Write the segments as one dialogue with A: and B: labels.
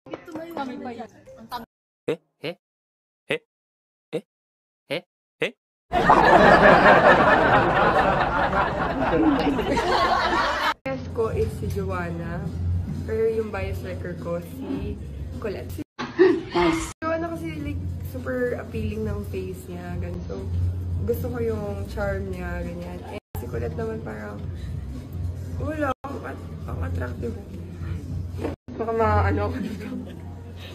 A: Ito ba yung kami pa yan? Ang tami.
B: Eh? Eh? Eh? Eh? Eh? Eh?
C: Bias ko is si Joanna. Pero yung bias wrecker ko si Colette. Si Joanna kasi like super appealing ng face niya. Ganito. Gusto ko yung charm niya. Ganyan. And si Colette naman parang wala. Ang attractive. Baka maano ako dito.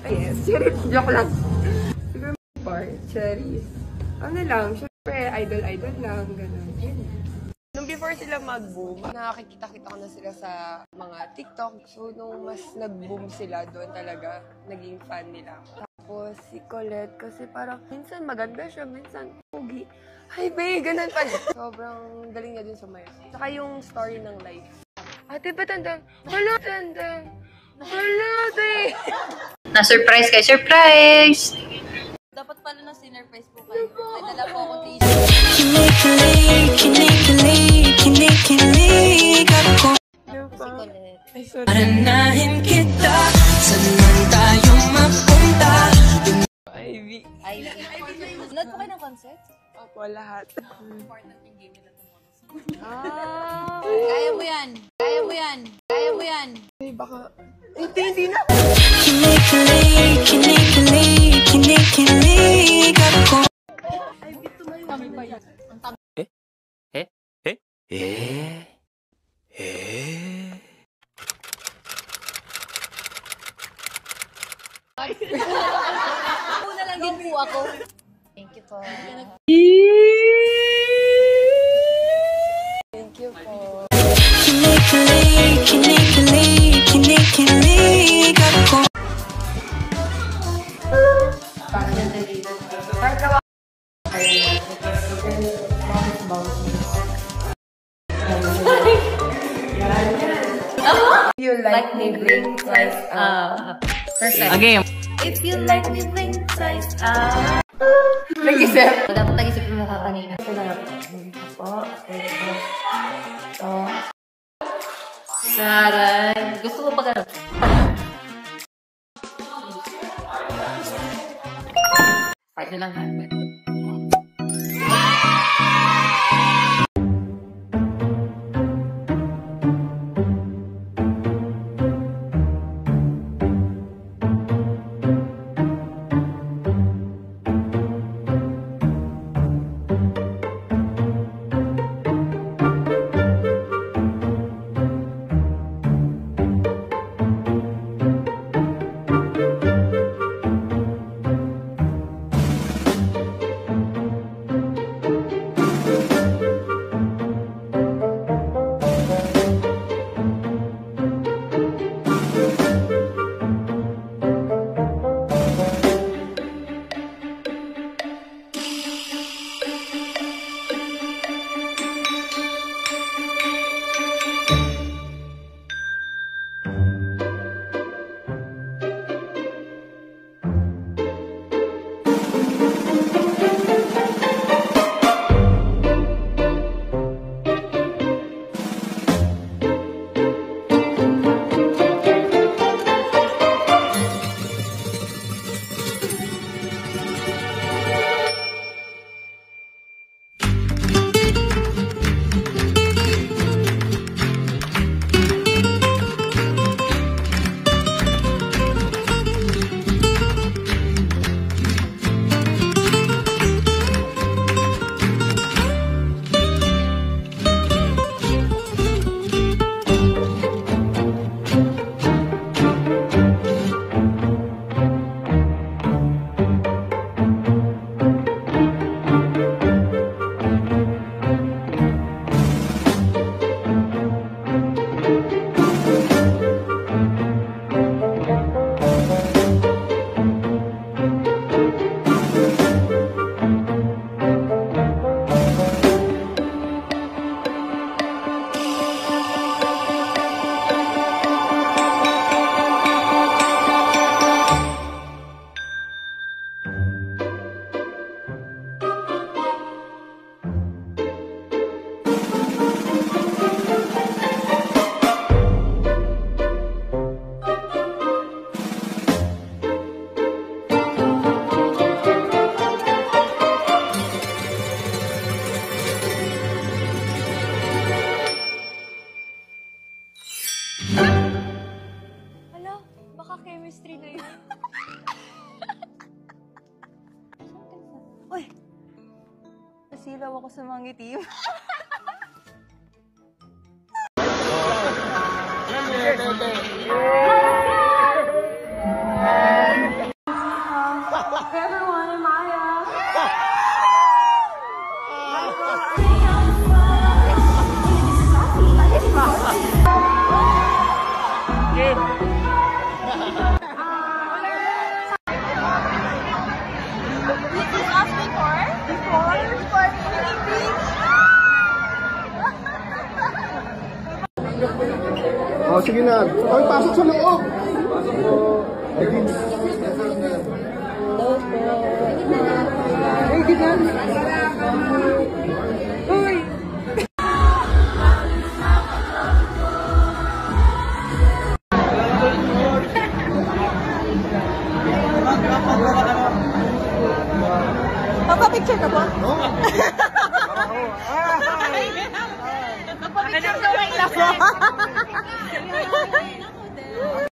C: Ay, yes. Cherry. Joke lang. Siguro cherries. Ano lang. Siyempre, idol lang. Ganun. Nung before sila mag-boom, nakakikita-kita ko na sila sa mga TikTok. So, nung mas nag-boom sila, doon talaga naging fan nila. Tapos, si Colette, kasi parang minsan maganda siya, minsan pogi. Hi, babe! Ganun pa. Sobrang galing niya din sumayo. Saka yung story ng life. Ate, ba't tandang? Hala, tandang! Hala, babe!
A: Na-surprise kay surprise! Dapat pala na sinurprise po kayo. May dala po akong t-shirt.
C: Ay, sorry.
D: Aranahin kita, saan man tayo mapunta.
C: Ivy.
A: Load po kayo ng concert?
C: Opo, lahat.
A: Important yung game nila tomorrow. Kaya mo yan! Kaya mo yan! Kaya mo yan!
C: Ay, baka... Hindi na!
A: Ay, ito ba yung kami pa yan? Ang tami.
B: Eh? Eh? Eh? Eh? Eh?
A: Una lang din po ako. Thank you po.
C: Thank you po. You like me blink twice up.
A: Perfect.
D: Again.
A: If you like me, blink twice up.
C: Nag-isip.
A: Dapat nag-isip mo ka kanina. Saray. Gusto ko pa ganun.
D: Fight na lang ha.
A: Napaka-chemistry na yun. Uy! Nasilaw ako sa mga itim. Everyone in Maya!
E: Oh, sige na. Ay, pasok sa loob! Pasok po. Ay, gina. Uy!
A: Papapicture ka po?
E: No?
A: Papapicture ka lang.